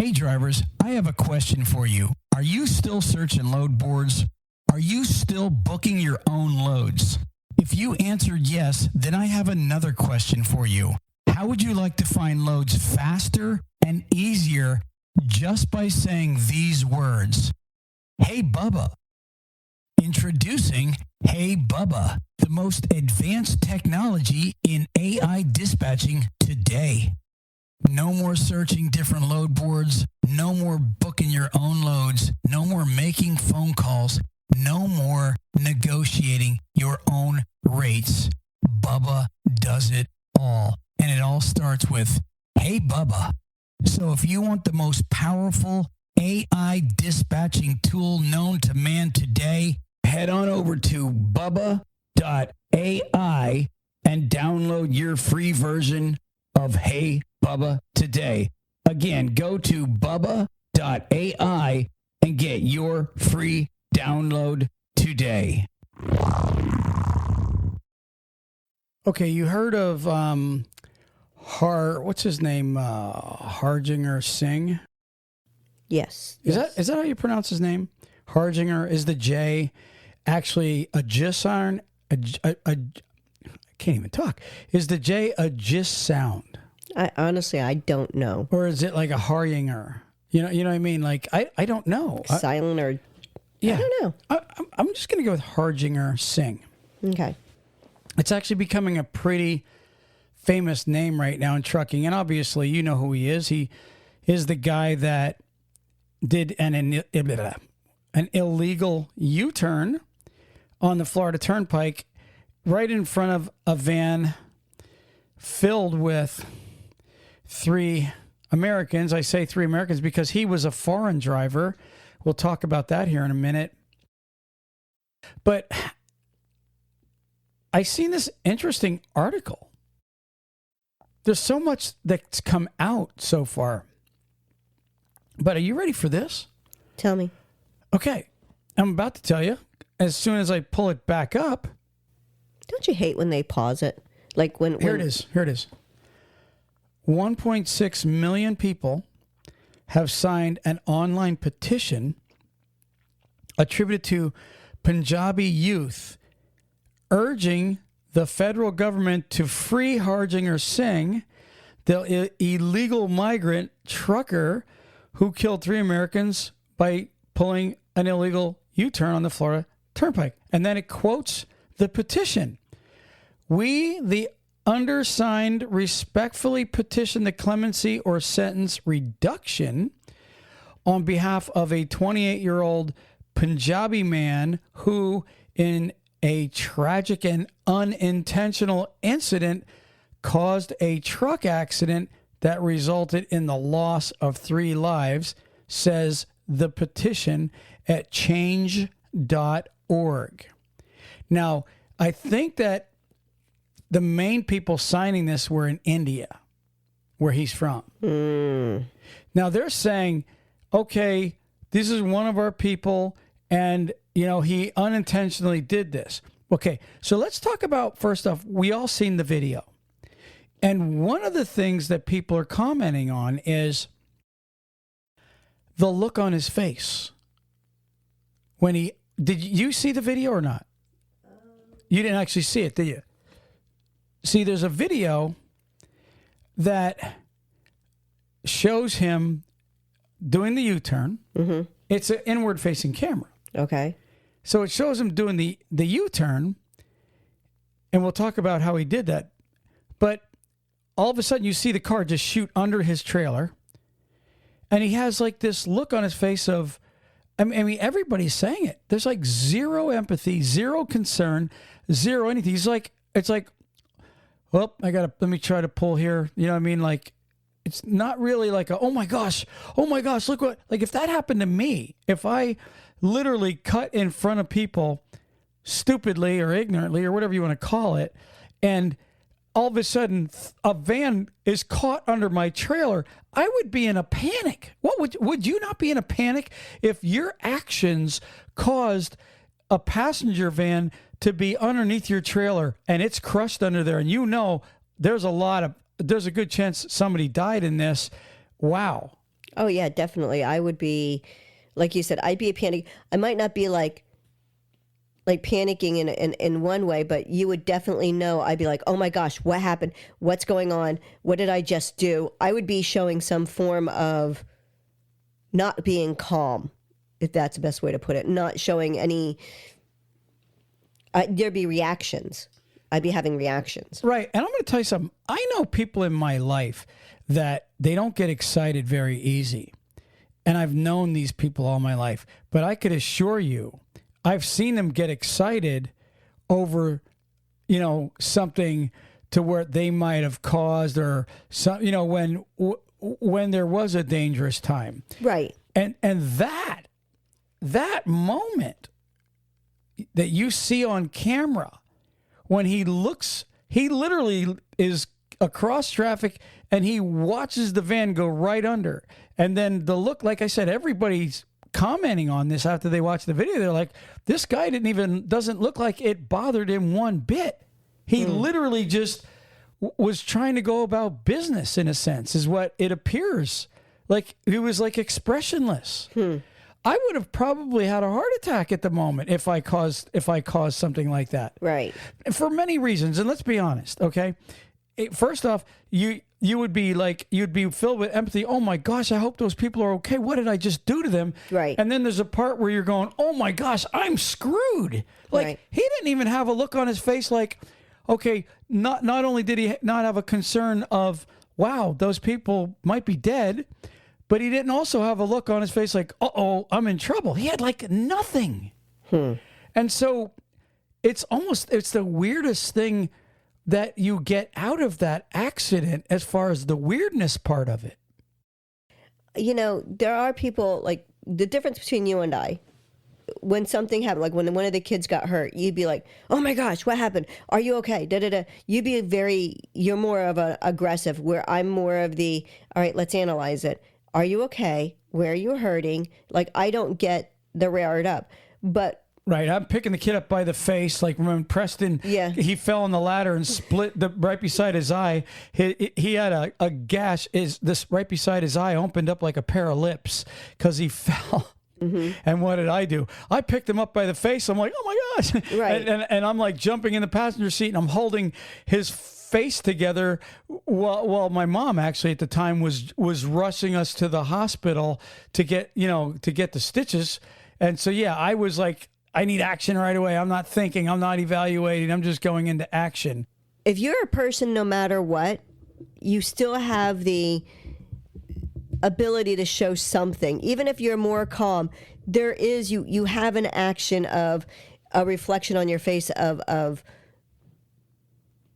Hey drivers, I have a question for you. Are you still searching load boards? Are you still booking your own loads? If you answered yes, then I have another question for you. How would you like to find loads faster and easier just by saying these words? Hey Bubba. Introducing Hey Bubba, the most advanced technology in AI dispatching today. No more searching different load boards, no more booking your own loads, no more making phone calls, no more negotiating your own rates. Bubba does it all. And it all starts with, Hey Bubba. So if you want the most powerful AI dispatching tool known to man today, head on over to bubba.ai and download your free version of Hey Bubba today. Again, go to bubba.ai and get your free download today. Okay, you heard of what's his name? Harjinger Singh? Yes. Is that how you pronounce his name? Harjinger, is the J actually a J sound? I can't even talk. Is the J a J sound? I don't know. Or is it like a Harjinger? You know what I mean? Like, I don't know. Silent or... Yeah. I don't know. I'm just going to go with Harjinger Singh. Okay. It's actually becoming a pretty famous name right now in trucking. And obviously, you know who he is. He is the guy that did an illegal U-turn on the Florida Turnpike right in front of a van filled with 3 Americans. I say 3 Americans because he was a foreign driver. We'll talk about that here in a minute. But I seen this interesting article. There's so much that's come out so far. But are you ready for this? Tell me. Okay. I'm about to tell you. As soon as I pull it back up. Don't you hate when they pause it? Like when Here it is. 1.6 million people have signed an online petition attributed to Punjabi youth urging the federal government to free Harjinger Singh, the illegal migrant trucker who killed 3 Americans by pulling an illegal U-turn on the Florida Turnpike. And then it quotes the petition. We, the undersigned, respectfully petition the clemency or sentence reduction on behalf of a 28-year-old Punjabi man who, in a tragic and unintentional incident, caused a truck accident that resulted in the loss of 3 lives, says the petition at change.org. Now, I think that the main people signing this were in India, where he's from. Now, they're saying, okay, this is one of our people, and, he unintentionally did this. Okay, so let's talk about, first off, we all seen the video. And one of the things that people are commenting on is the look on his face. Did you see the video or not? You didn't actually see it, did you? See, there's a video that shows him doing the U-turn. Mm-hmm. It's an inward-facing camera. Okay. So it shows him doing the U-turn, and we'll talk about how he did that. But all of a sudden, you see the car just shoot under his trailer, and he has like this look on his face of, I mean, everybody's saying it. There's like zero empathy, zero concern, zero anything. He's like, it's like, well, let me try to pull here. You know what I mean? Like, it's not really like oh my gosh, look what, like if that happened to me, if I literally cut in front of people stupidly or ignorantly or whatever you want to call it, and all of a sudden a van is caught under my trailer, I would be in a panic. Would you not be in a panic if your actions caused a passenger van to be underneath your trailer and it's crushed under there, and there's a good chance somebody died in this? Wow. Oh yeah, definitely. I would be, like you said, I'd be a panic. I might not be like panicking in one way, but you would definitely know. I'd be like, oh my gosh, what happened? What's going on? What did I just do? I would be showing some form of not being calm, if that's the best way to put it. Not showing any, there'd be reactions. I'd be having reactions. Right. And I'm going to tell you something. I know people in my life that they don't get excited very easy. And I've known these people all my life. But I could assure you, I've seen them get excited over, something to where they might have caused or some, when there was a dangerous time. Right. And that moment that you see on camera, when he literally is across traffic and he watches the van go right under. And then the look, like I said, everybody's commenting on this after they watch the video. They're like, this guy doesn't look like it bothered him one bit. He literally just was trying to go about business, in a sense, is what it appears. Like he was like expressionless. I would have probably had a heart attack at the moment if I caused something like that. Right. For many reasons, and let's be honest, okay? First off, you'd be filled with empathy. Oh my gosh, I hope those people are okay. What did I just do to them? Right. And then there's a part where you're going, oh my gosh, I'm screwed. Like Right. he didn't even have a look on his face like, okay, not only did he not have a concern of, wow, those people might be dead, but he didn't also have a look on his face like, uh-oh, I'm in trouble. He had like nothing. And so it's the weirdest thing that you get out of that accident as far as the weirdness part of it. There are people, like, the difference between you and I, when something happened, like when one of the kids got hurt, you'd be like, oh my gosh, what happened? Are you okay? Da-da-da. You're more of an aggressive, where I'm more of the, all right, let's analyze it. Are you okay? Where are you hurting? Like, I don't get the rared up. But right, I'm picking the kid up by the face. Like when Preston, he fell on the ladder and split right beside his eye. He had a gash. This right beside his eye opened up like a pair of lips because he fell. And what did I do? I picked him up by the face. I'm like, oh my gosh. Right. And I'm like jumping in the passenger seat and I'm holding his face together while my mom actually at the time was rushing us to the hospital to get the stitches. And so, I was like, I need action right away. I'm not thinking, I'm not evaluating. I'm just going into action. If you're a person, no matter what, you still have the ability to show something. Even if you're more calm, there is, you have an action of a reflection on your face of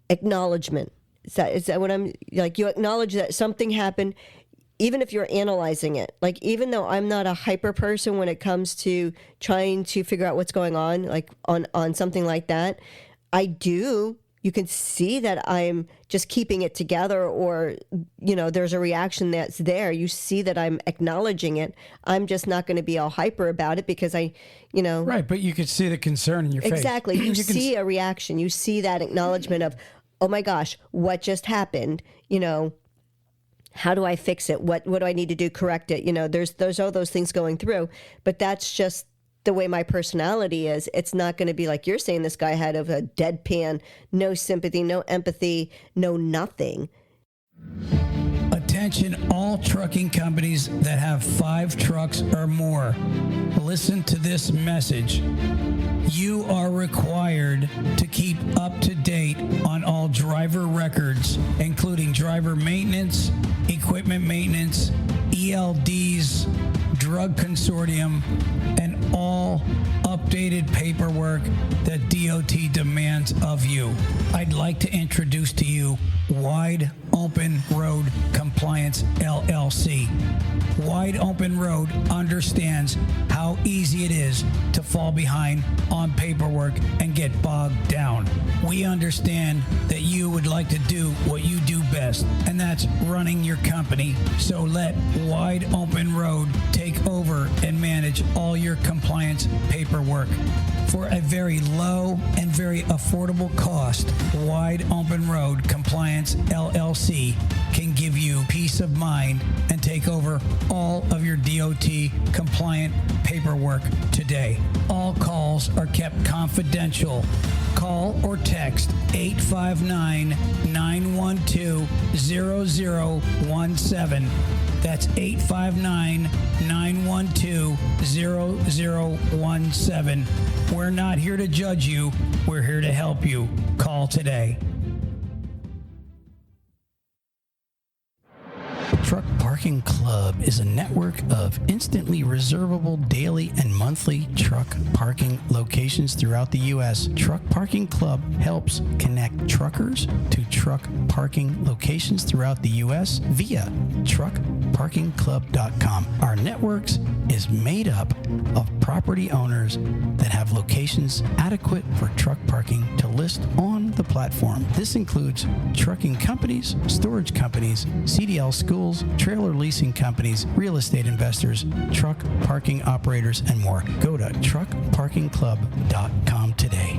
acknowledgement. Is that what I'm, like, you acknowledge that something happened, even if you're analyzing it. Like, even though I'm not a hyper person when it comes to trying to figure out what's going on, like on something like that, you can see that I'm just keeping it together, or, there's a reaction that's there. You see that I'm acknowledging it. I'm just not going to be all hyper about it because Right, but you could see the concern in your face. Exactly. You see a reaction. You see that acknowledgement of, oh my gosh, what just happened? How do I fix it? What do I need to do? Correct it? There's all those things going through, but that's just the way my personality is. It's not going to be like you're saying. This guy had a deadpan, no sympathy, no empathy, no nothing. Attention all trucking companies that have 5 trucks or more. Listen to this message. You are required to keep up to date on all driver records, including driver maintenance, equipment maintenance, ELDs, drug consortium, and all updated paperwork that DOT demands of you. I'd like to introduce to you Wide Open Road Compliance LLC. Wide Open Road understands how easy it is to fall behind on paperwork and get bogged down. We understand that you would like to do what you do best, and that's running your company. So let Wide Open Road take over and manage all your compliance paperwork. For a very low and very affordable cost, Wide Open Road Compliance LLC can give give you peace of mind and take over all of your DOT compliant paperwork today. All calls are kept confidential. Call or text 859-912-0017. That's 859-912-0017. We're not here to judge you. We're here to help you. Call today. Truck Parking Club is a network of instantly reservable daily and monthly truck parking locations throughout the U.S. Truck Parking Club helps connect truckers to truck parking locations throughout the U.S. via truckparkingclub.com. Our networks is made up of property owners that have locations adequate for truck parking to list on the platform. This includes trucking companies, storage companies, CDL schools, trailer leasing companies, real estate investors, truck parking operators, and more. Go to truckparkingclub.com today.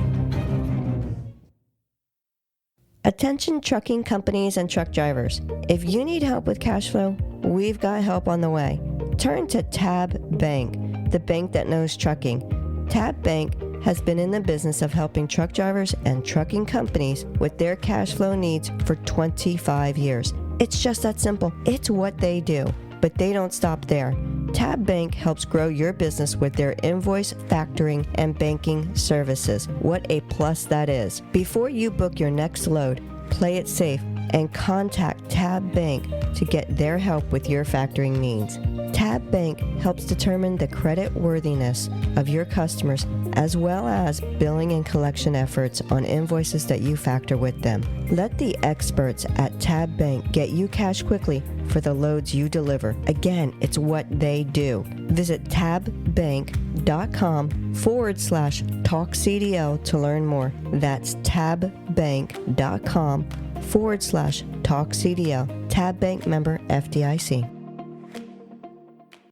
Attention trucking companies and truck drivers. If you need help with cash flow, we've got help on the way. Turn to Tab Bank, the bank that knows trucking. Tab Bank has been in the business of helping truck drivers and trucking companies with their cash flow needs for 25 years. It's just that simple. It's what they do. But they don't stop there. Tab Bank helps grow your business with their invoice, factoring, and banking services. What a plus that is. Before you book your next load, play it safe and contact Tab Bank to get their help with your factoring needs. Tab Bank helps determine the credit worthiness of your customers as well as billing and collection efforts on invoices that you factor with them. Let the experts at Tab Bank get you cash quickly for the loads you deliver. Again, it's what they do. Visit tabbank.com/TalkCDL to learn more. That's tabbank.com/TalkCDL. Tab Bank member FDIC.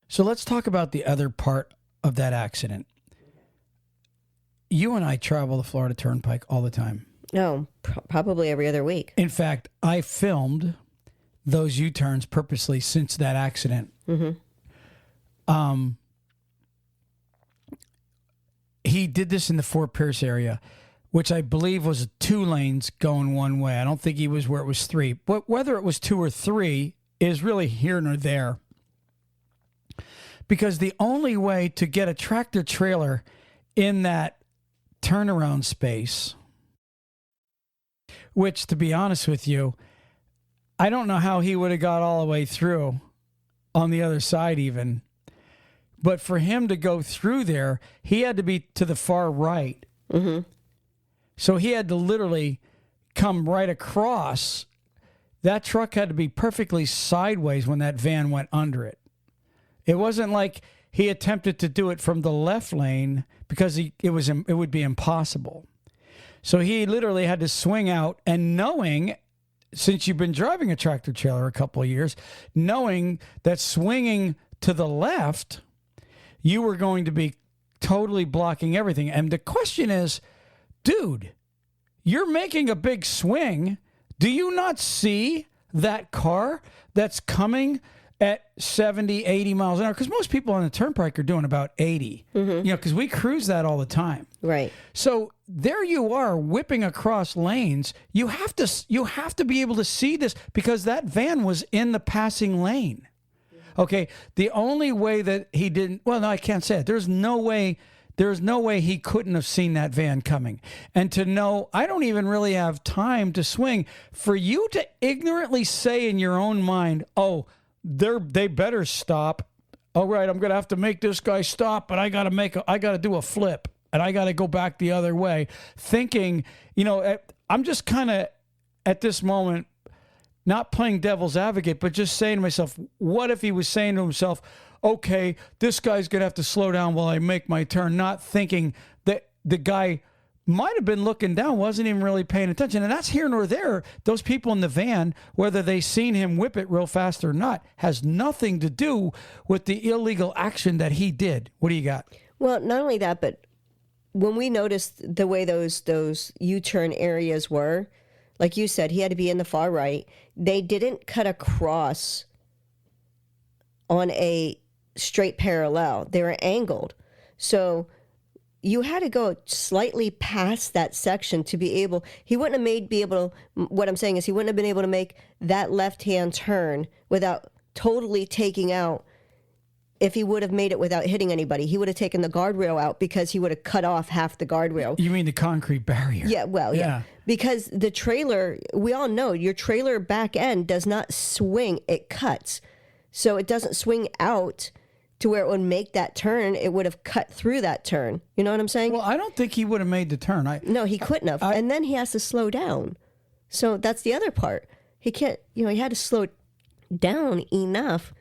So let's talk about the other part of that accident. You and I travel the Florida Turnpike all the time. No, probably every other week. In fact, I filmed those U-turns purposely since that accident. Mm-hmm. He did this in the Fort Pierce area, which I believe was 2 lanes going one way. I don't think he was where it was 3. But whether it was 2 or 3 is really here nor there. Because the only way to get a tractor trailer in that turnaround space, which, to be honest with you, I don't know how he would have got all the way through on the other side even. But for him to go through there, he had to be to the far right. Mm-hmm. So he had to literally come right across. That truck had to be perfectly sideways when that van went under it. It wasn't like he attempted to do it from the left lane because it would be impossible. So he literally had to swing out, and knowing, since you've been driving a tractor trailer a couple of years, knowing that swinging to the left, you were going to be totally blocking everything. And the question is, dude, you're making a big swing. Do you not see that car that's coming at 70, 80 miles an hour? Because most people on the turnpike are doing about 80, because we cruise that all the time. Right. So there you are whipping across lanes. You have to be able to see this because that van was in the passing lane. Okay. The only way that he didn't, well, no, I can't say it. There's no way he couldn't have seen that van coming. And to know, I don't even really have time to swing. For you to ignorantly say in your own mind, oh, they better stop. All right, I'm going to have to make this guy stop, but I got to do a flip, and I got to go back the other way, thinking, I'm just kind of at this moment not playing devil's advocate, but just saying to myself, what if he was saying to himself, okay, this guy's going to have to slow down while I make my turn, not thinking that the guy might have been looking down, wasn't even really paying attention. And that's here nor there. Those people in the van, whether they seen him whip it real fast or not, has nothing to do with the illegal action that he did. What do you got? Well, not only that, but when we noticed the way those U-turn areas were, like you said, he had to be in the far right. They didn't cut across on a straight parallel. They were angled. So you had to go slightly past that section to be able, he wouldn't have what I'm saying is he wouldn't have been able to make that left-hand turn without totally taking out. If he would have made it without hitting anybody, he would have taken the guardrail out because he would have cut off half the guardrail. You mean the concrete barrier? Yeah, well, yeah. Because the trailer, we all know your trailer back end does not swing, it cuts. So it doesn't swing out to where it would make that turn. It would have cut through that turn. You know what I'm saying? Well, I don't think he would have made the turn. No, he couldn't have. And then he has to slow down. So that's the other part. He can't, he had to slow down enough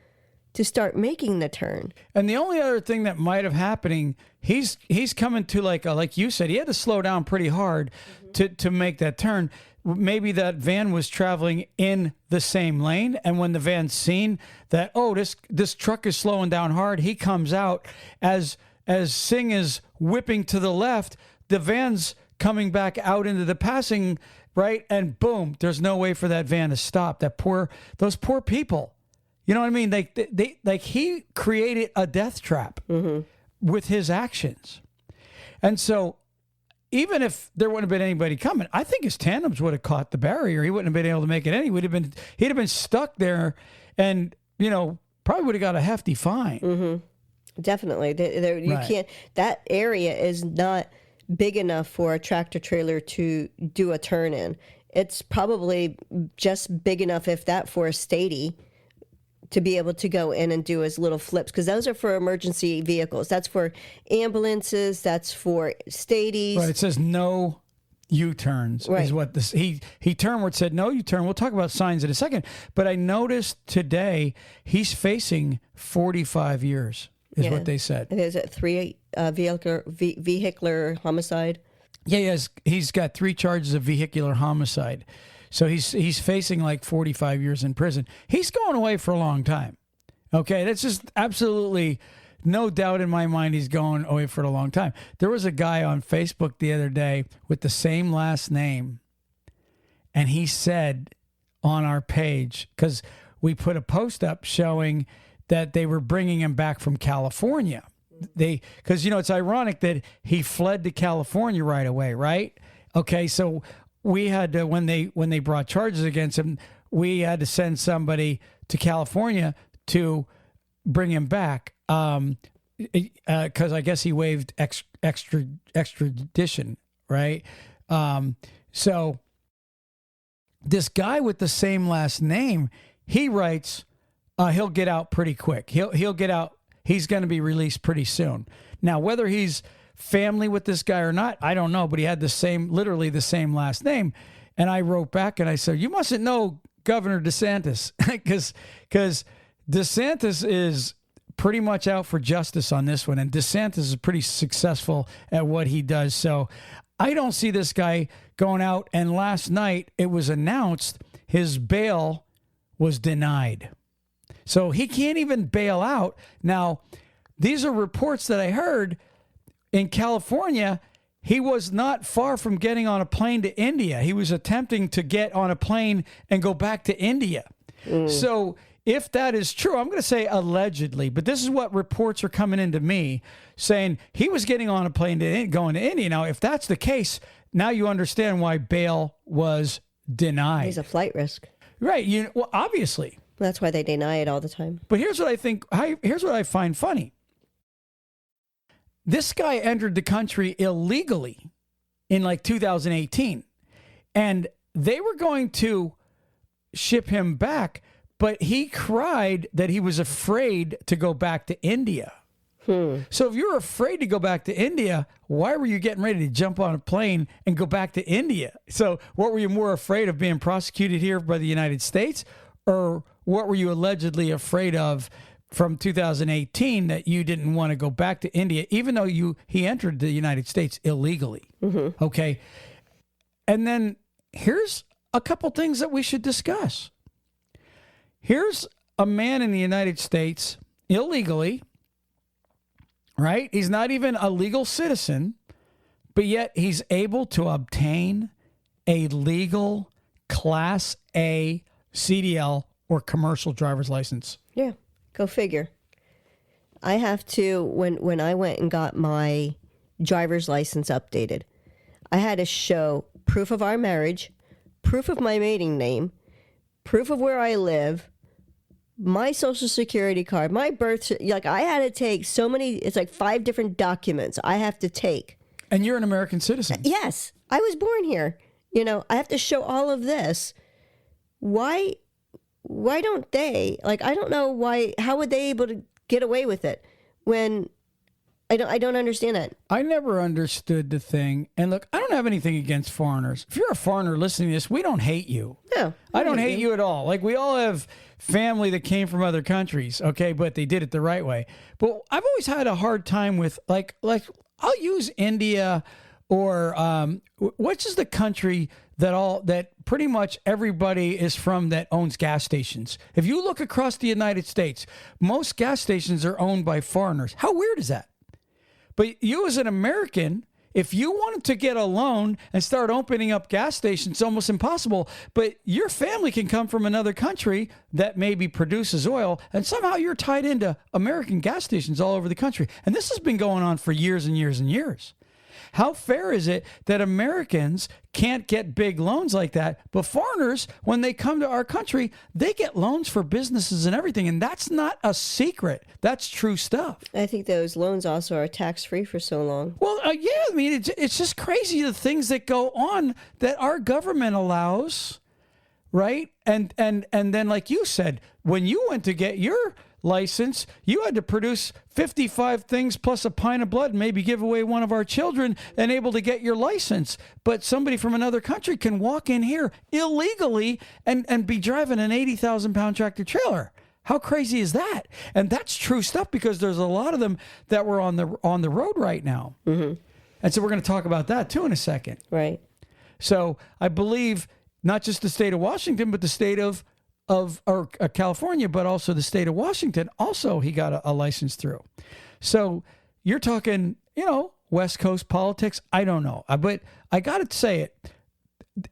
to start making the turn. And the only other thing that might have happening, he's coming to like you said, he had to slow down pretty hard to make that turn. Maybe that van was traveling in the same lane, and when the van's seen that, this truck is slowing down hard, he comes out as Singh is whipping to the left, the van's coming back out into the passing right, and boom, there's no way for that van to stop. Those poor people. You know what I mean? Like he created a death trap with his actions. And so even if there wouldn't have been anybody coming, I think his tandems would have caught the barrier. He wouldn't have been able to make it any. He'd have been stuck there and, probably would have got a hefty fine. Mm-hmm. Definitely. You can't, that area is not big enough for a tractor trailer to do a turn in. It's probably just big enough, if that, for a statey to be able to go in and do his little flips, because those are for emergency vehicles. That's for ambulances. That's for stadies. Right. It says no U-turns is what this. He turned where it said no U-turn. We'll talk about signs in a second. But I noticed today he's facing 45 years is what they said. And is it 3 vehicular homicide? Yeah, he's got 3 charges of vehicular homicide. So he's facing like 45 years in prison. He's going away for a long time. Okay, that's just absolutely no doubt in my mind he's going away for a long time. There was a guy on Facebook the other day with the same last name, and he said on our page, because we put a post up showing that they were bringing him back from California. Because, it's ironic that he fled to California right away, right? Okay, so we had to, when they brought charges against him, we had to send somebody to California to bring him back because I guess he waived extradition, right? So this guy with the same last name, he writes, he'll get out pretty quick. He'll get out. He's going to be released pretty soon. Now, whether he's family with this guy or not, I don't know, but he had literally the same last name. And I wrote back and I said, you mustn't know Governor DeSantis, because DeSantis is pretty much out for justice on this one. And DeSantis is pretty successful at what he does. So I don't see this guy going out. And last night it was announced his bail was denied. So he can't even bail out. Now, these are reports that I heard. In California, he was not far from getting on a plane to India. He was attempting to get on a plane and go back to India. So if that is true, I'm going to say allegedly, but this is what reports are coming into me saying he was getting on a plane going to India. Now, if that's the case, now you understand why bail was denied. He's a flight risk. Right. Well, obviously. That's why they deny it all the time. But here's what I find funny. This guy entered the country illegally in like 2018, and they were going to ship him back, but he cried that he was afraid to go back to India. So if you're afraid to go back to India, why were you getting ready to jump on a plane and go back to India? So what were you more afraid of, being prosecuted here by the United States, or what were you allegedly afraid of from 2018 that you didn't want to go back to India, even though he entered the United States illegally? Okay. And then here's a couple things that we should discuss. Here's a man in the United States illegally, right? He's not even a legal citizen, but yet he's able to obtain a legal Class A CDL or commercial driver's license. Yeah, go figure. I have to, when I went and got my driver's license updated, I had to show proof of our marriage, proof of my maiden name, proof of where I live, my social security card, my birth, like I had to take so many, it's like 5 different documents I have to take. And you're an American citizen. Yes, I was born here. I have to show all of this. Why don't they, like, I don't know why, how would they able to get away with it when I don't understand that. I never understood the thing. And look, I don't have anything against foreigners. If you're a foreigner listening to this, we don't hate you. No. I don't hate you at all. Like, we all have family that came from other countries, okay, but they did it the right way. But I've always had a hard time with, like I'll use India or which is the country that pretty much everybody is from that owns gas stations. If you look across the United States, most gas stations are owned by foreigners. How weird is that? But you as an American, if you wanted to get a loan and start opening up gas stations, it's almost impossible. But your family can come from another country that maybe produces oil, and somehow you're tied into American gas stations all over the country. And this has been going on for years and years and years. How fair is it that Americans can't get big loans like that, but foreigners, when they come to our country, they get loans for businesses and everything, and that's not a secret. That's true stuff. I think those loans also are tax-free for so long. Well, yeah, I mean, it's just crazy the things that go on that our government allows, right? And then, like you said, when you went to get your license, you had to produce 55 things plus a pint of blood and maybe give away one of our children and able to get your license. But somebody from another country can walk in here illegally and be driving an 80,000-pound tractor trailer. How crazy is that? And that's true stuff, because there's a lot of them that were on the road right now. Mm-hmm. And so we're going to talk about that too in a second. Right. So I believe not just the state of Washington, but the state of California, but also the state of Washington. Also, he got a license through. So you're talking, West Coast politics. I don't know, but I got to say it.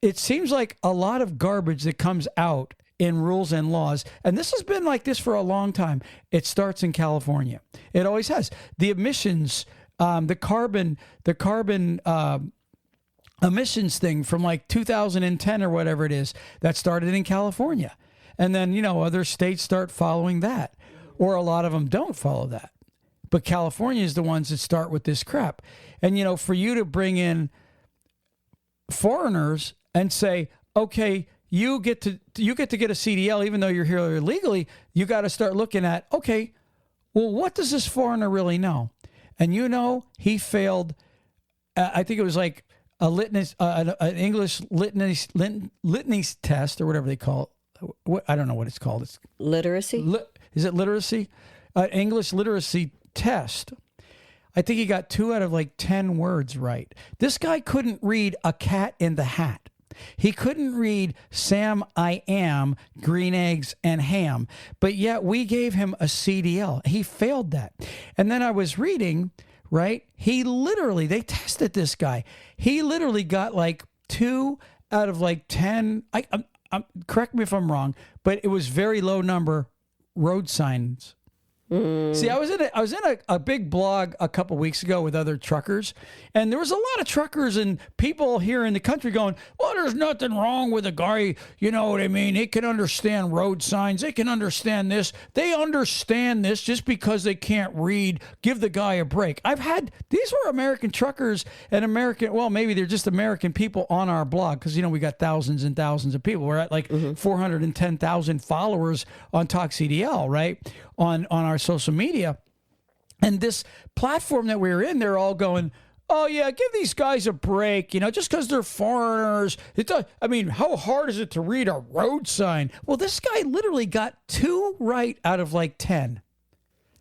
It seems like a lot of garbage that comes out in rules and laws, and this has been like this for a long time. It starts in California. It always has. The emissions, the carbon emissions thing from like 2010 or whatever it is, that started in California. And then, other states start following that, or a lot of them don't follow that. But California is the ones that start with this crap. And, for you to bring in foreigners and say, okay, you get to get a CDL, even though you're here illegally, you got to start looking at, okay, well, what does this foreigner really know? And he failed, I think it was like a an English litany test or whatever they call it. I don't know what it's called. It's literacy. Is it literacy? English literacy test. I think he got 2 out of like 10 words right. This guy couldn't read a cat in the hat. He couldn't read Sam, I am, green eggs and ham. But yet we gave him a CDL. He failed that. And then I was reading, right? They tested this guy. He literally got like 2 out of like 10. Correct me if I'm wrong, but it was very low number road signs. See, I was in a big blog a couple weeks ago with other truckers, and there was a lot of truckers and people here in the country going, well, there's nothing wrong with a guy, you know what I mean? They can understand road signs. They can understand this. They understand this just because they can't read. Give the guy a break. These were American truckers and maybe they're just American people on our blog, because, we got thousands and thousands of people. We're at like 410,000 followers on TalkCDL, right? On our social media. And this platform that we're in, they're all going, oh yeah, give these guys a break, just because they're foreigners. How hard is it to read a road sign? Well, this guy literally got 2 right out of like 10.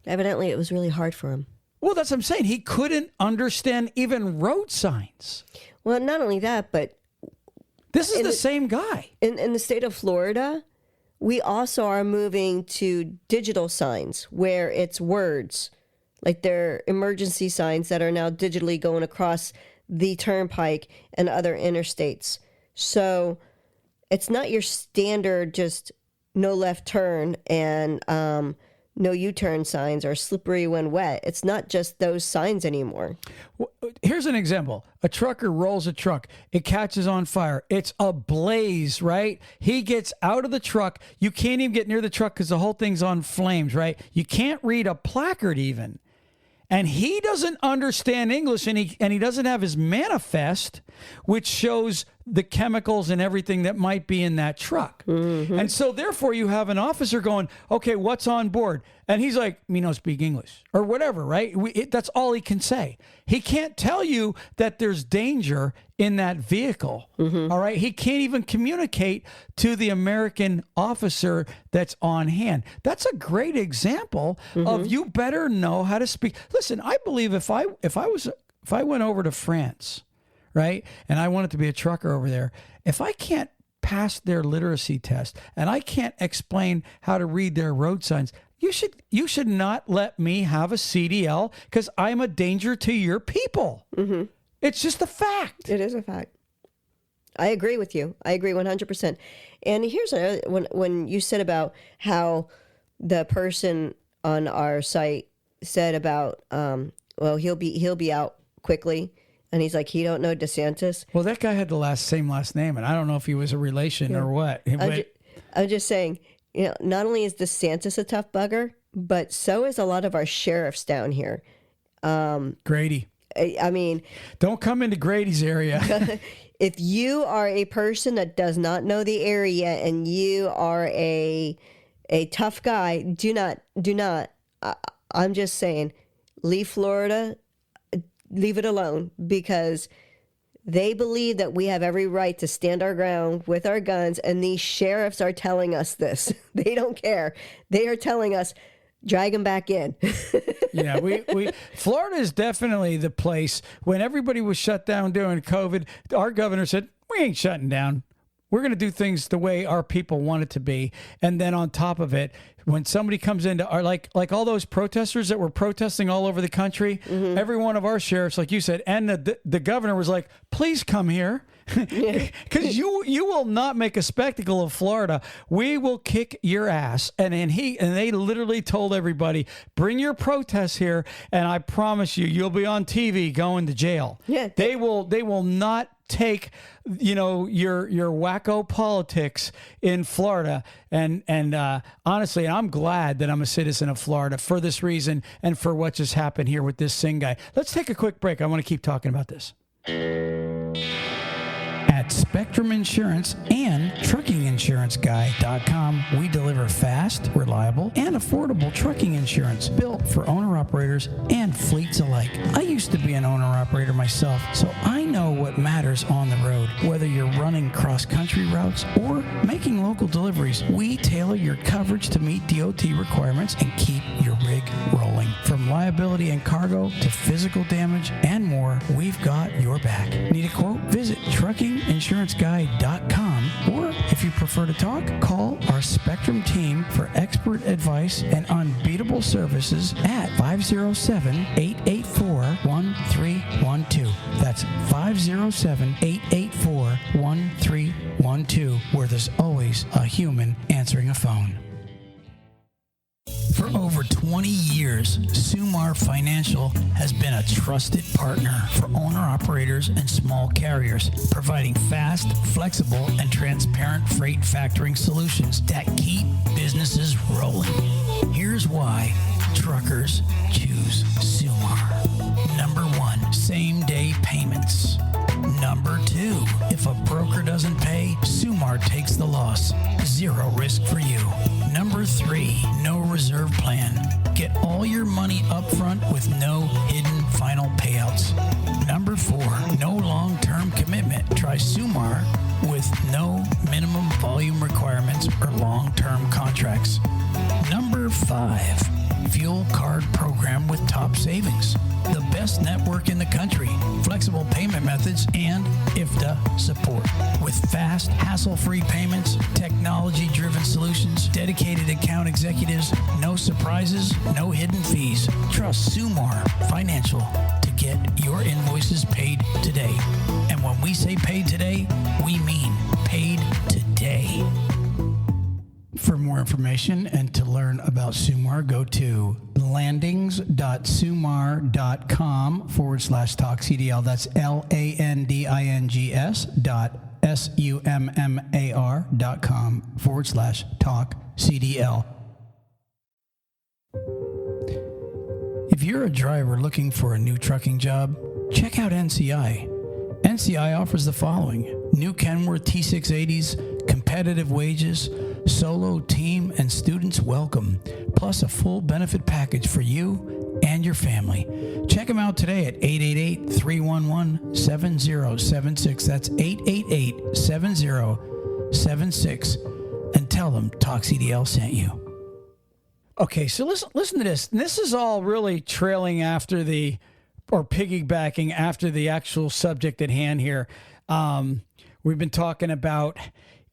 Evidently, it was really hard for him. Well, that's what I'm saying. He couldn't understand even road signs. Well, not only that, but this is the same guy. In the state of Florida, we also are moving to digital signs where it's words, like they're emergency signs that are now digitally going across the turnpike and other interstates. So it's not your standard just no left turn and no U-turn signs or slippery when wet. It's not just those signs anymore. Well, here's an example. A trucker rolls a truck. It catches on fire. It's ablaze, right? He gets out of the truck. You can't even get near the truck because the whole thing's on flames, right? You can't read a placard even. And he doesn't understand English, and he doesn't have his manifest, which shows the chemicals and everything that might be in that truck. Mm-hmm. And so therefore you have an officer going, okay, what's on board? And he's like, me no speak English or whatever, right? That's all he can say. He can't tell you that there's danger in that vehicle. Mm-hmm. All right. He can't even communicate to the American officer that's on hand. That's a great example of you better know how to speak. Listen, I believe if I went over to France, right, and I wanted to be a trucker over there, if I can't pass their literacy test and I can't explain how to read their road signs, you should not let me have a CDL because I'm a danger to your people. Mm-hmm. It's just a fact. It is a fact. I agree with you. I agree 100%. And here's another, when you said about how the person on our site said about, well, he'll be out quickly. And he's like, he don't know DeSantis. Well, that guy had the same last name, and I don't know if he was a relation or what. I'm just saying, not only is DeSantis a tough bugger, but so is a lot of our sheriffs down here. Grady. I mean, don't come into Grady's area. If you are a person that does not know the area and you are a tough guy, do not. I'm just saying, leave Florida. Leave it alone, because they believe that we have every right to stand our ground with our guns, and these sheriffs are telling us this. They don't care. They are telling us, drag them back in. Yeah, Florida is definitely the place. When everybody was shut down during COVID, our governor said, we ain't shutting down. We're going to do things the way our people want it to be. And then on top of it, when somebody comes into our, like all those protesters that were protesting all over the country, every one of our sheriffs, like you said, and the governor was like, please come here. Because you will not make a spectacle of Florida. We will kick your ass. And they literally told everybody, bring your protests here, and I promise you'll be on TV going to jail. Yeah, they will not take your wacko politics in Florida. And honestly, I'm glad that I'm a citizen of Florida for this reason and for what just happened here with this Singh guy. Let's take a quick break. I want to keep talking about this. At Spectrum Insurance and TruckingInsuranceGuy.com, we deliver fast, reliable, and affordable trucking insurance built for owner-operators and fleets alike. I used to be an owner-operator myself, so I know what matters on the road. Whether you're running cross-country routes or making local deliveries, we tailor your coverage to meet DOT requirements and keep your rig rolling. From liability and cargo to physical damage and more, we've got your back. Need a quote? Visit TruckingInsuranceGuy.com, or if you prefer to talk, call our Spectrum team for expert advice and unbeatable services at 507-884-1312. That's 507-884-1312, where there's always a human answering a phone. For over 20 years, Sumar Financial has been a trusted partner for owner-operators and small carriers, providing fast, flexible, and transparent freight factoring solutions that keep businesses rolling. Here's why truckers choose Sumar. Number 1, same-day payments. Number 2, if a broker doesn't pay, Sumar takes the loss. Zero risk for you. Number 3, no reserve plan. Get all your money up front with no hidden final payouts. Number 4, no long-term commitment. Try Sumar with no minimum volume requirements or long-term contracts. Number 5, fuel card program with top savings. The best network in the country, flexible payment methods, and IFTA support. With fast, hassle-free payments, technology-driven solutions, dedicated account executives, no surprises, no hidden fees. Trust Sumar Financial to get your invoices paid today. And when we say paid today, we mean paid today. today. For more information and to learn about Sumar, go to landings.sumar.com/TalkCDL. That's landings.summar.com/TalkCDL. If you're a driver looking for a new trucking job, check out NCI. NCI offers the following: new Kenworth T680s, competitive wages, solo, team, and students welcome, plus a full benefit package for you and your family. Check them out today at 888-311-7076. That's 888-7076. And tell them TalkCDL sent you. Okay, so listen to this. This is all really trailing after or piggybacking after the actual subject at hand here. We've been talking about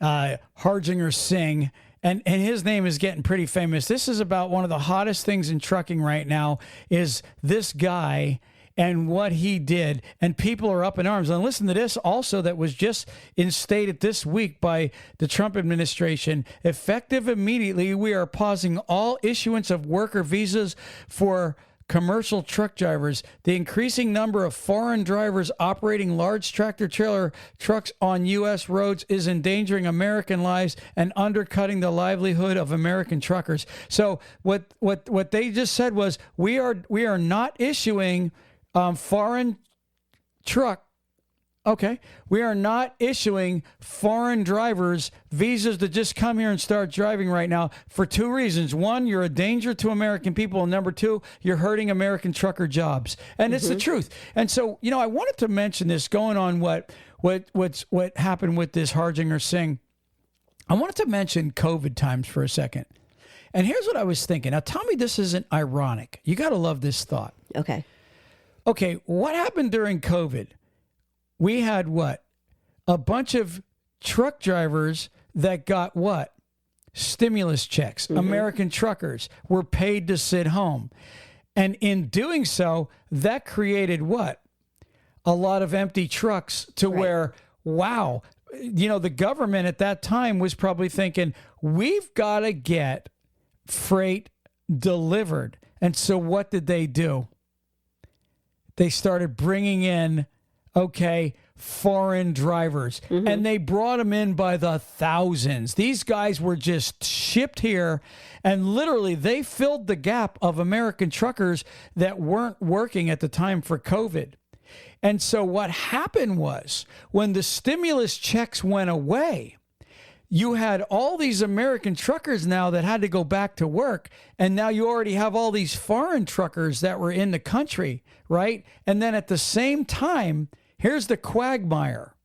Harjinger Singh, and his name is getting pretty famous. This is about one of the hottest things in trucking right now is this guy and what he did, and people are up in arms. And listen to this also that was just instated this week by the Trump administration. Effective immediately, we are pausing all issuance of worker visas for commercial truck drivers. The increasing number of foreign drivers operating large tractor-trailer trucks on U.S. roads is endangering American lives and undercutting the livelihood of American truckers. So what they just said was we are not issuing foreign truck. Okay, we are not issuing foreign drivers visas to just come here and start driving right now for two reasons. One, you're a danger to American people. And number two, you're hurting American trucker jobs. And it's the truth. And so, I wanted to mention this going on what happened with this Harjinger Singh. I wanted to mention COVID times for a second. And here's what I was thinking. Now, tell me this isn't ironic. You got to love this thought. Okay, what happened during COVID? We had what? A bunch of truck drivers that got what? Stimulus checks. Mm-hmm. American truckers were paid to sit home. And in doing so, that created what? A lot of empty trucks to where, wow, the government at that time was probably thinking, we've got to get freight delivered. And so what did they do? They started bringing in foreign drivers. Mm-hmm. And they brought them in by the thousands. These guys were just shipped here, and literally they filled the gap of American truckers that weren't working at the time for COVID. And so what happened was when the stimulus checks went away, you had all these American truckers now that had to go back to work. And now you already have all these foreign truckers that were in the country, right? And then at the same time, here's the quagmire.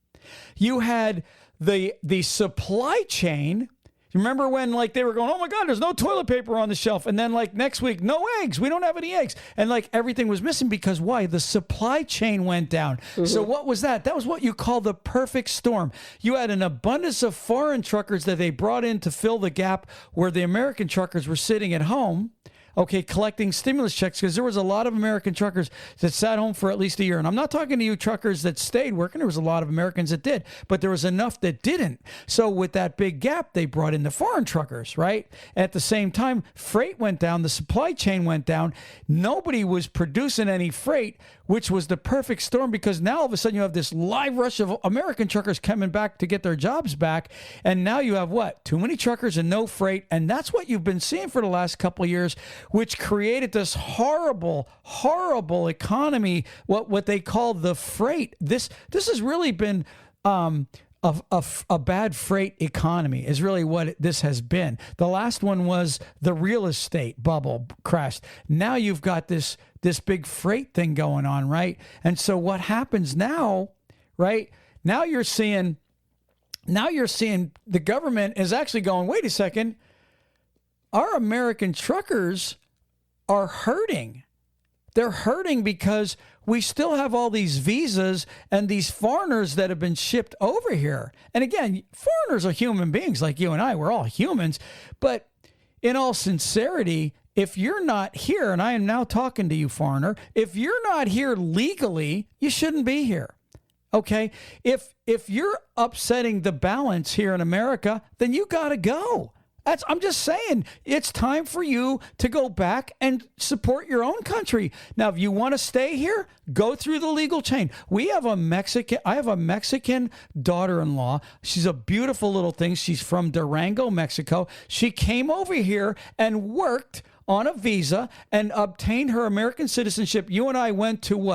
You had the supply chain. Remember when they were going, oh my God, there's no toilet paper on the shelf. And then next week, no eggs. We don't have any eggs. And everything was missing because why? The supply chain went down. Mm-hmm. So what was that? That was what you call the perfect storm. You had an abundance of foreign truckers that they brought in to fill the gap where the American truckers were sitting at home. Collecting stimulus checks, because there was a lot of American truckers that sat home for at least a year. And I'm not talking to you truckers that stayed working. There was a lot of Americans that did, but there was enough that didn't. So with that big gap, they brought in the foreign truckers, right? At the same time, freight went down. The supply chain went down. Nobody was producing any freight, which was the perfect storm, because now all of a sudden you have this live rush of American truckers coming back to get their jobs back. And now you have what? Too many truckers and no freight. And that's what you've been seeing for the last couple of years, which created this horrible, horrible economy, what they call the freight. This has really been a bad freight economy is really what this has been. The last one was the real estate bubble crashed. Now you've got this big freight thing going on, right? And so what happens now, right? Now you're seeing the government is actually going, wait a second, our American truckers are hurting. They're hurting because we still have all these visas and these foreigners that have been shipped over here. And again, foreigners are human beings like you and I. We're all humans. But in all sincerity, if you're not here, and I am now talking to you, foreigner, if you're not here legally, you shouldn't be here. Okay. If you're upsetting the balance here in America, then you got to go. I'm just saying, it's time for you to go back and support your own country. Now, if you want to stay here, go through the legal chain. I have a Mexican daughter-in-law. She's a beautiful little thing. She's from Durango, Mexico. She came over here and worked on a visa and obtained her American citizenship. You and I went to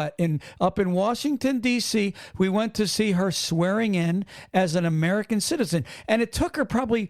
up in Washington, D.C. We went to see her swearing in as an American citizen. And it took her probably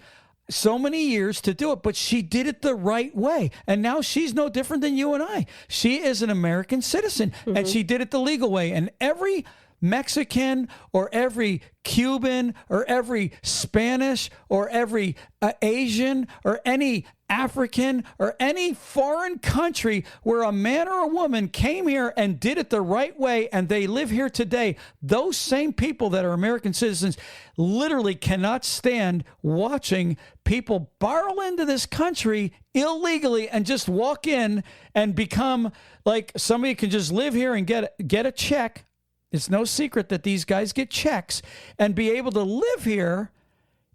so many years to do it, but she did it the right way. And now she's no different than you and I. She is an American citizen, and she did it the legal way. And every Mexican or every Cuban or every Spanish or every Asian or any African or any foreign country where a man or a woman came here and did it the right way and they live here today, those same people that are American citizens literally cannot stand watching people barrel into this country illegally and just walk in and become like somebody can just live here and get a check. It's no secret that these guys get checks and be able to live here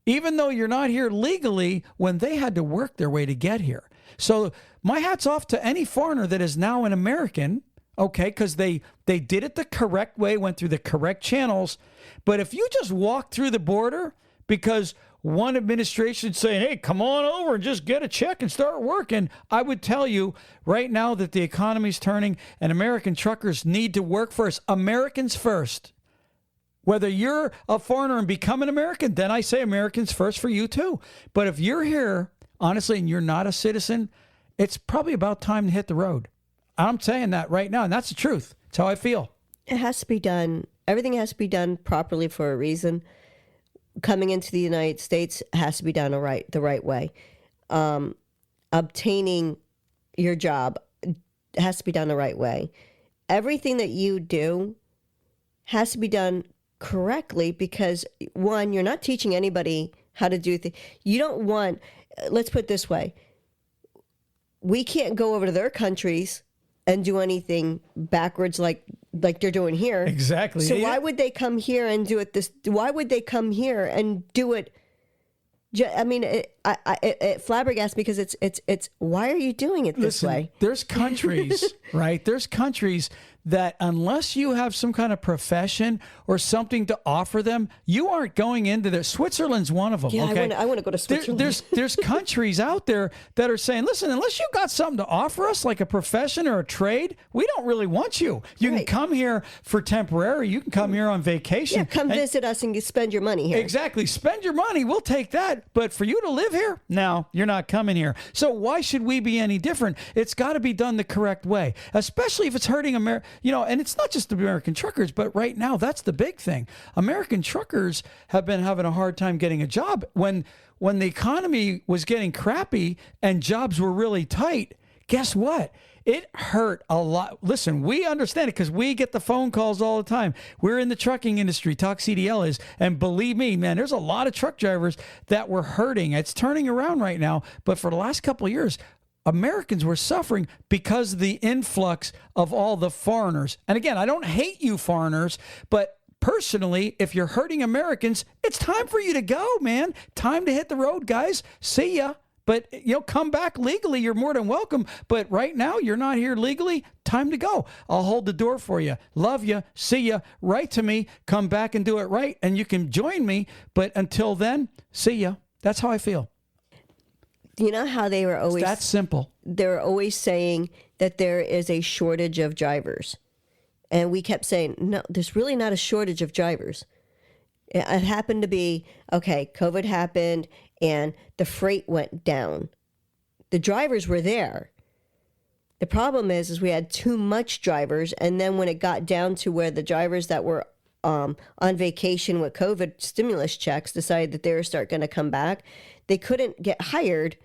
even though you're not here legally when they had to work their way to get here. So my hat's off to any foreigner that is now an American, okay, because they did it the correct way, went through the correct channels. But if you just walk through the border because one administration saying, hey, come on over and just get a check and start working, I would tell you right now that the economy's turning and American truckers need to work first. Americans first. Whether you're a foreigner and become an American, then I say Americans first for you too. But if you're here, honestly, and you're not a citizen, it's probably about time to hit the road. I'm saying that right now, and that's the truth. It's how I feel. It has to be done. Everything has to be done properly for a reason. Coming into the United States has to be done the right way. Obtaining your job has to be done the right way. Everything that you do has to be done correctly because, one, you're not teaching anybody how to do things. You don't want, let's put it this way, we can't go over to their countries and do anything backwards like they're doing here. Exactly. So why would they come here and do it why would they come here and do it? I mean, it flabbergasts me because it's why are you doing it this way? There's countries, right? There's countries that unless you have some kind of profession or something to offer them, you aren't going into there. Switzerland's one of them. Yeah, okay? I want to go to Switzerland. There's countries out there that are saying, listen, unless you got something to offer us, like a profession or a trade, we don't really want you. You can come here for temporary. You can come here on vacation. Yeah, come visit us and you spend your money here. Exactly. Spend your money. We'll take that. But for you to live here, no, you're not coming here. So why should we be any different? It's got to be done the correct way, especially if it's hurting America. You know, and it's not just the American truckers, but right now that's the big thing. American truckers have been having a hard time getting a job. When the economy was getting crappy and jobs were really tight, guess what? It hurt a lot. Listen, we understand it because we get the phone calls all the time. We're in the trucking industry, TalkCDL is, and believe me, man, there's a lot of truck drivers that were hurting. It's turning around right now, but for the last couple of years, Americans were suffering because of the influx of all the foreigners. And again, I don't hate you foreigners, but personally, if you're hurting Americans, it's time for you to go, man. Time to hit the road, guys. See ya. But, come back legally. You're more than welcome. But right now, you're not here legally. Time to go. I'll hold the door for you. Love you. See ya. Write to me. Come back and do it right. And you can join me. But until then, see ya. That's how I feel. You know how they were always... It's that simple. They were always saying that there is a shortage of drivers. And we kept saying, no, there's really not a shortage of drivers. It happened to be, okay, COVID happened and the freight went down. The drivers were there. The problem is we had too much drivers. And then when it got down to where the drivers that were on vacation with COVID stimulus checks decided that they were going to come back, they couldn't get hired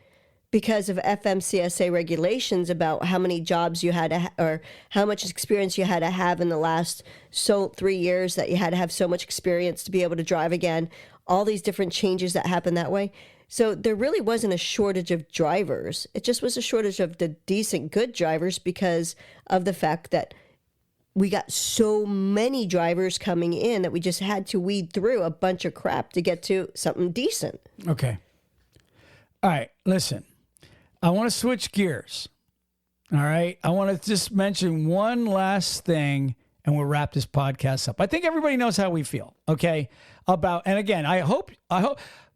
because of FMCSA regulations about how many jobs you had to or how much experience you had to have in the last 3 years, that you had to have so much experience to be able to drive again, all these different changes that happened that way. So there really wasn't a shortage of drivers. It just was a shortage of the decent, good drivers because of the fact that we got so many drivers coming in that we just had to weed through a bunch of crap to get to something decent. Okay. All right. Listen, I want to switch gears. All right. I want to just mention one last thing and we'll wrap this podcast up. I think everybody knows how we feel. Okay. And again, I hope,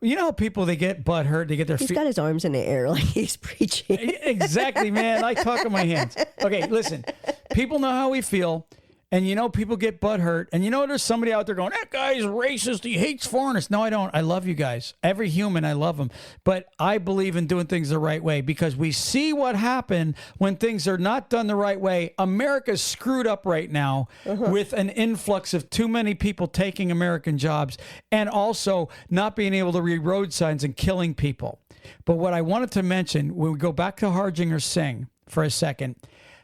you know, how people, they get butt hurt, they get their He's got his arms in the air like he's preaching. Exactly, man. I talk with my hands. Okay, listen. People know how we feel. And you know, people get butt hurt. And you know, there's somebody out there going, that guy's racist. He hates foreigners. No, I don't. I love you guys. Every human, I love them. But I believe in doing things the right way because we see what happened when things are not done the right way. America's screwed up right now with an influx of too many people taking American jobs and also not being able to read road signs and killing people. But what I wanted to mention, when we go back to Harjinger Singh for a second,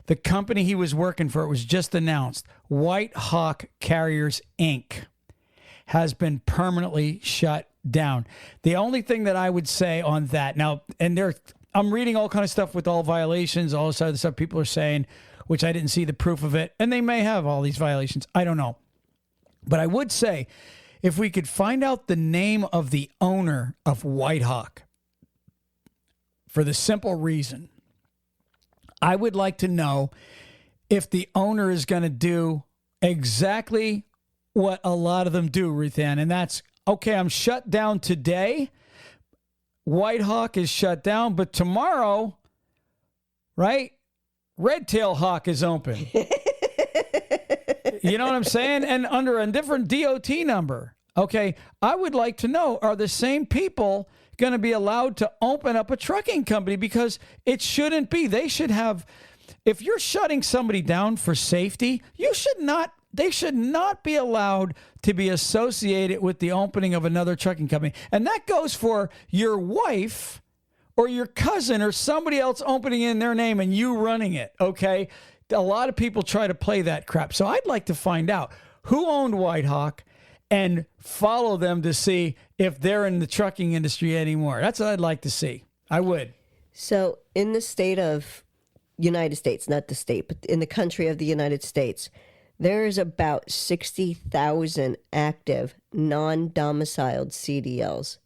the company he was working for, it was just announced, White Hawk Carriers, Inc., has been permanently shut down. The only thing that I would say on that now, and I'm reading all kind of stuff with all violations, all this other stuff people are saying, which I didn't see the proof of it, and they may have all these violations. I don't know. But I would say, if we could find out the name of the owner of White Hawk, for the simple reason, I would like to know if the owner is going to do exactly what a lot of them do, Ruthann, and that's, okay, I'm shut down today. White Hawk is shut down, but tomorrow, right, Red Tail Hawk is open. You know what I'm saying? And under a different DOT number. Okay, I would like to know, are the same people going to be allowed to open up a trucking company? Because it shouldn't be. They should have, if you're shutting somebody down for safety, they should not be allowed to be associated with the opening of another trucking company. And that goes for your wife or your cousin or somebody else opening in their name and you running it, okay? A lot of people try to play that crap. So I'd like to find out who owned White Hawk and follow them to see if they're in the trucking industry anymore. That's what I'd like to see. I would. So in the state of United States, not the state, but in the country of the United States, there is about 60,000 active non-domiciled CDLs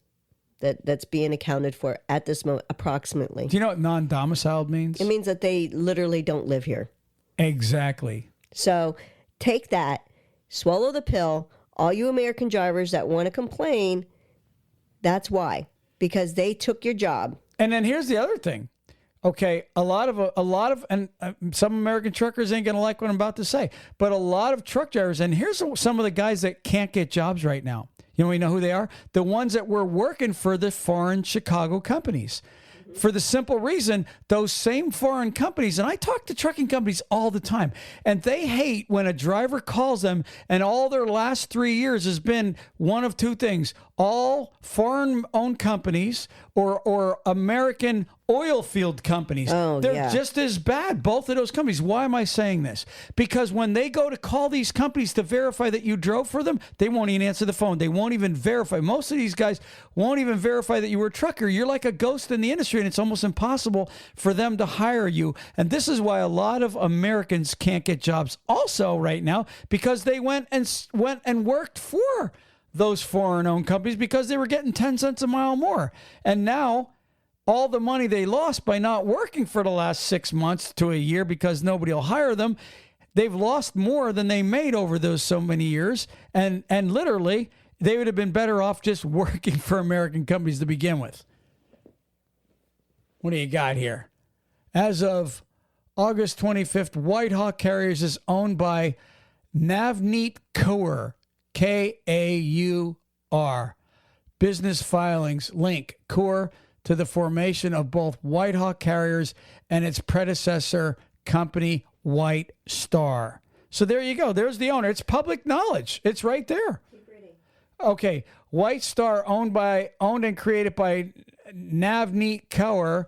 that's being accounted for at this moment, approximately. Do you know what non-domiciled means? It means that they literally don't live here. Exactly. So take that, swallow the pill. All you American drivers that want to complain, that's why. Because they took your job. And then here's the other thing. Okay, a lot of, and some American truckers ain't going to like what I'm about to say, but a lot of truck drivers, and here's some of the guys that can't get jobs right now. You know who they are? The ones that were working for the foreign Chicago companies. For the simple reason, those same foreign companies, and I talk to trucking companies all the time, and they hate when a driver calls them and all their last 3 years has been one of two things: all foreign-owned companies or American oil field companies. Oh, They're just as bad, both of those companies. Why am I saying this? Because when they go to call these companies to verify that you drove for them, they won't even answer the phone. They won't even verify. Most of these guys won't even verify that you were a trucker. You're like a ghost in the industry, and it's almost impossible for them to hire you. And this is why a lot of Americans can't get jobs also right now, because they went and worked for those foreign-owned companies because they were getting 10 cents a mile more. And now all the money they lost by not working for the last 6 months to a year because nobody will hire them, they've lost more than they made over those so many years. And literally, they would have been better off just working for American companies to begin with. What do you got here? As of August 25th, White Hawk Carriers is owned by Navneet Kaur, K-A-U-R. Business filings link Kaur to the formation of both White Hawk Carriers and its predecessor company, White Star. So there you go. There's the owner. It's public knowledge. It's right there. Keep reading. Okay. White Star, owned and created by Navneet Kaur.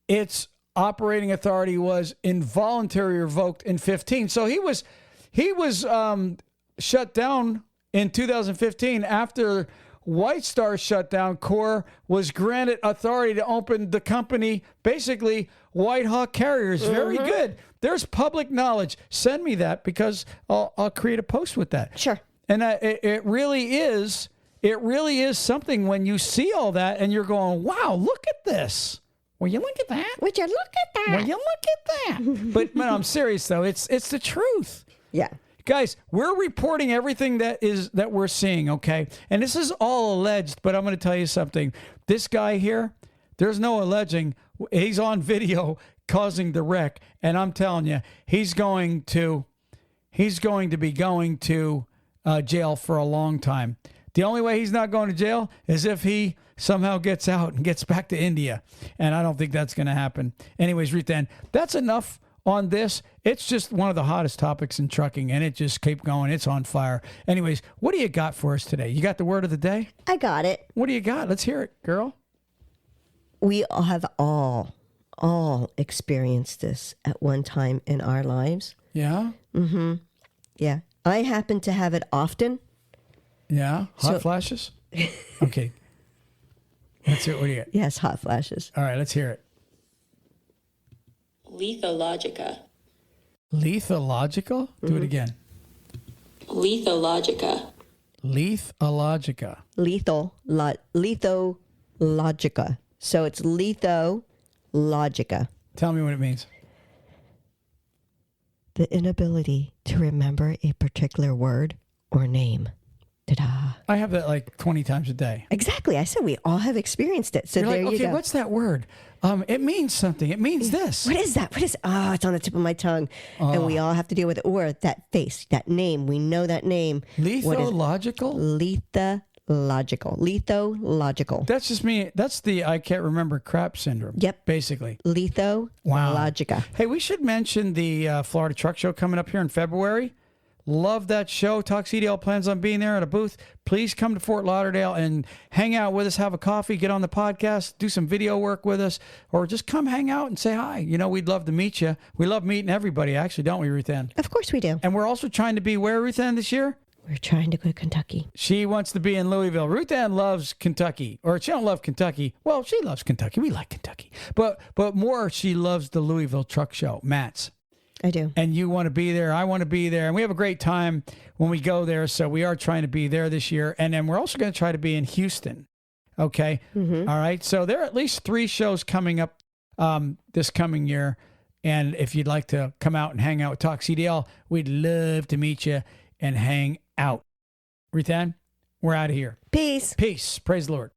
Its operating authority was involuntarily revoked in 2015. So he was shut down in 2015 after White Star shut down. Kaur was granted authority to open the company basically White Hawk carriers. Very good. There's public knowledge. Send me that because I'll create a post with that. Sure. And it really is something when you see all that and you're going, wow, look at this. Will you look at that? Would you look at that? Will you look at that? But man, I'm serious though. It's the truth. Yeah. Guys, we're reporting everything that we're seeing, okay? And this is all alleged, but I'm going to tell you something. This guy here, there's no alleging. He's on video causing the wreck, and I'm telling you, he's going to be going to jail for a long time. The only way he's not going to jail is if he somehow gets out and gets back to India, and I don't think that's going to happen. Anyways, Ruthann, that's enough on this. It's just one of the hottest topics in trucking, and it just keeps going. It's on fire. Anyways, what do you got for us today? You got the word of the day? I got it. What do you got? Let's hear it, girl. We have all experienced this at one time in our lives. Yeah? Mm-hmm. Yeah. I happen to have it often. Yeah? Hot flashes? Okay. Let's hear it. What do you got? Yes, hot flashes. All right, let's hear it. Lethologica. Lethological? Do it again. Lethologica. Lethologica. Lethologica. So it's lethologica. Tell me what it means. The inability to remember a particular word or name. Ta-da. I have that like 20 times a day. Exactly. I said we all have experienced it. So You're there like, you okay, go. what's that word? It means something. It means this. What is that? Oh, it's on the tip of my tongue. And we all have to deal with it. Or that face, that name. We know that name. Lethological? Lethological. That's just me. That's the I can't remember crap syndrome. Yep. Basically. Lethologica. Hey, we should mention the Florida Truck Show coming up here in February. Love that show. TalkCDl plans on being there at a booth. Please come to Fort Lauderdale and hang out with us, have a coffee, get on the podcast, do some video work with us, or just come hang out and say hi. You know, we'd love to meet you. We love meeting everybody, actually, don't we, Ruthann? Of course we do. And we're also trying to be where, Ruthann, this year? We're trying to go to Kentucky. She wants to be in Louisville. Ruthann loves Kentucky, or she don't love Kentucky. Well, she loves Kentucky. We like Kentucky. But more, she loves the Louisville Truck Show, Matt's. I do. And you want to be there. I want to be there. And we have a great time when we go there. So we are trying to be there this year. And then we're also going to try to be in Houston. Okay. Mm-hmm. All right. So there are at least 3 shows coming up this coming year. And if you'd like to come out and hang out with TalkCDL, we'd love to meet you and hang out. Ruthann, we're out of here. Peace. Peace. Praise the Lord.